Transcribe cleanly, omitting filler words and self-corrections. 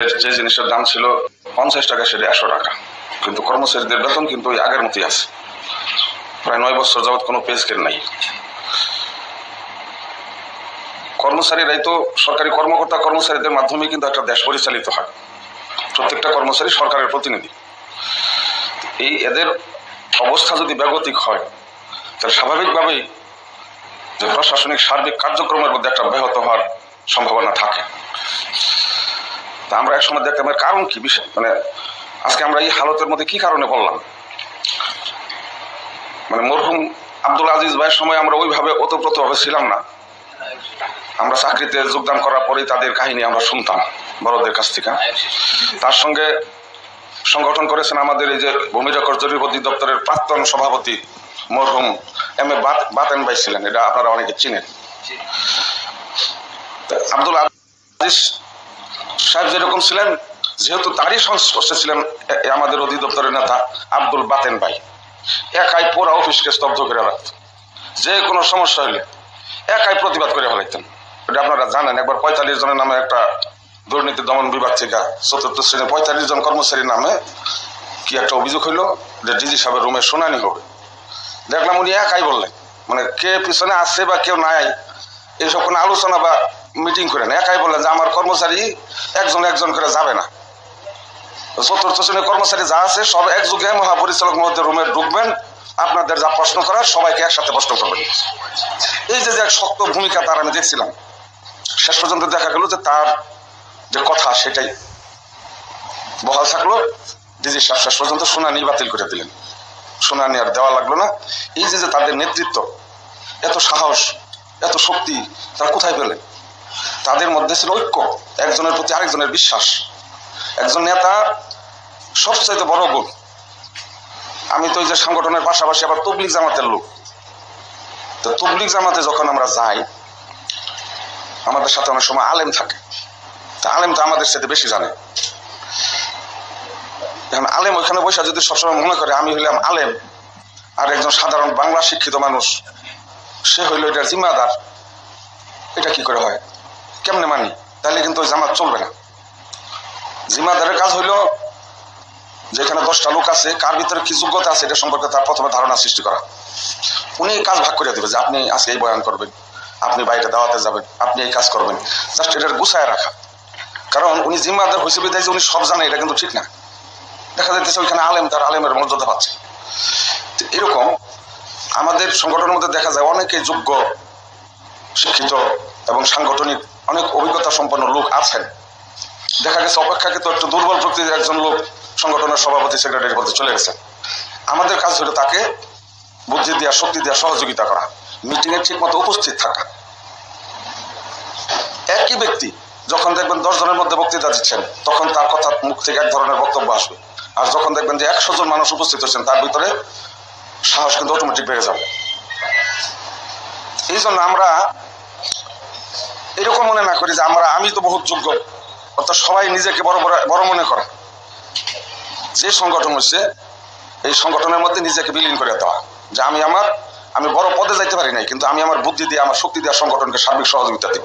যে জিনিসের দাম ছিল 50 টাকা সেটা 100 টাকা, কিন্তু কর্মচারীদের বেতন কিন্তু ওই আগের মতোই আছে। প্রায় 9 বছর যাবৎ কোনো পে স্কেল নাই। কর্মচারীরাই তো সরকারি কর্মকর্তা কর্মচারীদের মাধ্যমে কিন্তু একটা দেশ পরিচালিত হয়। প্রত্যেকটা কর্মচারী সরকারের প্রতিনিধি। এই এদের অবস্থা যদি বেগতিক হয় তাহলে স্বাভাবিকভাবেই যে প্রশাসনিক সার্বিক কার্যক্রমের মধ্যে একটা ব্যাহত হওয়ার সম্ভাবনা থাকে। তা আমরা একসময় দেখতে আমার কারণ কি বিষয়, মানে আজকে আমরা এই হালতের মধ্যে কি কারণে বললাম, মানে মরহুম আব্দুল আজিজ ভাইয়ের সময় আমরা ওইভাবে ওতপ্রোতভাবে ছিলাম না। আমরা চাকরিতে যোগদান করার পরেই তাদের কাহিনী আমরা শুনতাম বড়দের কাছ থেকে। তার সঙ্গে সংগঠন করেছেন আমাদের এই যে ভূমি রেকর্ড জরিপ অধিদপ্তরের প্রাক্তন সভাপতি মরহুম এম এ বাতেন ভাই ছিলেন, এটা আপনারা অনেকে চিনেন। আব্দুল আজিজ সাহেব যেরকম ছিলেন, যেহেতু তারই সংস্পর্শে ছিলেন আমাদের অধিদপ্তরের নেতা আব্দুল বাতেন ভাই, একাই পুরা অফিসকে স্তব্ধ করে রাখত। যে কোনো সমস্যা হলে একাই প্রতিবাদ করে ফেলাইতেন। এটা আপনারা জানেন। একবার 45 জনের নামে একটা দুর্নীতি দমন বিভাগ থেকে 4th শ্রেণী 45 জন কর্মচারীর নামে কি একটা অভিযোগ হইলো যে ডিজি সাহেবের রুমে শুনানি হবে। দেখলাম উনি একাই বললেন, মানে কে পিছনে আসছে বা কেউ নাই এইসব কোনো আলোচনা বা মিটিং করেন, একাই বললেন যে আমার কর্মচারী একজন একজন করে যাবে না। 4th শ্রেণীর কর্মচারী যা আছে সব একযোগে মহাপরিচালক মহোদয়ের রুমে ঢুকবেন, আপনাদের যা প্রশ্ন করার সবাইকে একসাথে প্রশ্ন করবেন। এই যে এক শক্ত ভূমিকা তার আমি দেখছিলাম, শেষ পর্যন্ত দেখা গেল যে তার যে কথা সেটাই বহাল থাকলো। ডিজি সাহেব শেষ পর্যন্ত শুনানি বাতিল করে দিলেন, শুনানি আর দেওয়া লাগলো না। এই যে তাদের নেতৃত্ব, এত সাহস, এত শক্তি তারা কোথায় পেলেন? তাদের মধ্যে ছিল ঐক্য, একজনের প্রতি আরেকজনের বিশ্বাস। একজন নেতার সবচাইতে বড় গুণ, আমি তো ওই যে সংগঠনের পাশাপাশি আবার তবলিগ জামাতের লোক, তো তবলিগ জামাতে যখন আমরা যাই আমাদের সাথে অনেক সময় আলেম থাকে। তা আলেম তো আমাদের সাথে বেশি জানে। এখন আলেম ওইখানে বসে যদি সবসময় মনে করে আমি হইলাম আলেম আর একজন সাধারণ বাংলা শিক্ষিত মানুষ সে হইল এটার জিম্মাদার, এটা কি করে হয়, কেমনে মানি? তাহলে কিন্তু ওই জামাত চলবে না। জিম্মাদারের কাজ হইল যেখানে 10টা লোক আছে কার ভিতরে কি যোগ্যতা আছে এটা সম্পর্কে তার প্রথমে ধারণা সৃষ্টি করা। উনি এই কাজ ভাগ করে দেবে যে আপনি আজকে এই বয়ান করবেন, আপনি বাইরে দাওয়াতে যাবেন, আপনি এই কাজ করবেন, জাস্ট এটার গুছায় রাখা। কারণ উনি জিম্মাদার হয়েছে বিধায় যে উনি সব জানে এটা কিন্তু ঠিক না। দেখা যাইতেছে ওইখানে আলেম তার আলেমের মর্যাদা পাচ্ছে। এরকম আমাদের সংগঠনের মধ্যে দেখা যায় অনেকে যোগ্য, শিক্ষিত এবং সাংগঠনিক অনেক অভিজ্ঞতা সম্পন্ন লোক আছেন। দেখা গেছে অপেক্ষাকৃত একটু দুর্বল প্রকৃতির একজন লোক সংগঠনের সভাপতি সেক্রেটারি পদে চলে গেছে। আমাদের কাজ হলো তাকে বুদ্ধি দেওয়া, শক্তি দেওয়া, সহযোগিতা করা, মিটিং এ ঠিক মতো উপস্থিত থাকা। একই ব্যক্তি যখন দেখবেন 10 জনের মধ্যে বক্তৃতা দিচ্ছেন তখন তার কথা মুখ থেকে এক ধরনের বক্তব্য আসবে, আর যখন দেখবেন যে 100 জন মানুষ উপস্থিত হচ্ছেন তার ভিতরে সাহস কিন্তু অটোমেটিক বেড়ে যাবে। এই জন্য আমরা এরকম মনে না করি যে আমি তো বহুত যোগ্য, অর্থাৎ সবাই নিজেকে বড় মনে করে। যে সংগঠন হচ্ছে এই সংগঠনের মধ্যে নিজেকে বিলীন করে দেওয়া, যে আমি বড় পদে যাইতে পারি নাই কিন্তু আমি আমার বুদ্ধি দিয়ে, আমার শক্তি দিয়ে সংগঠনকে সার্বিক সহযোগিতা দিব।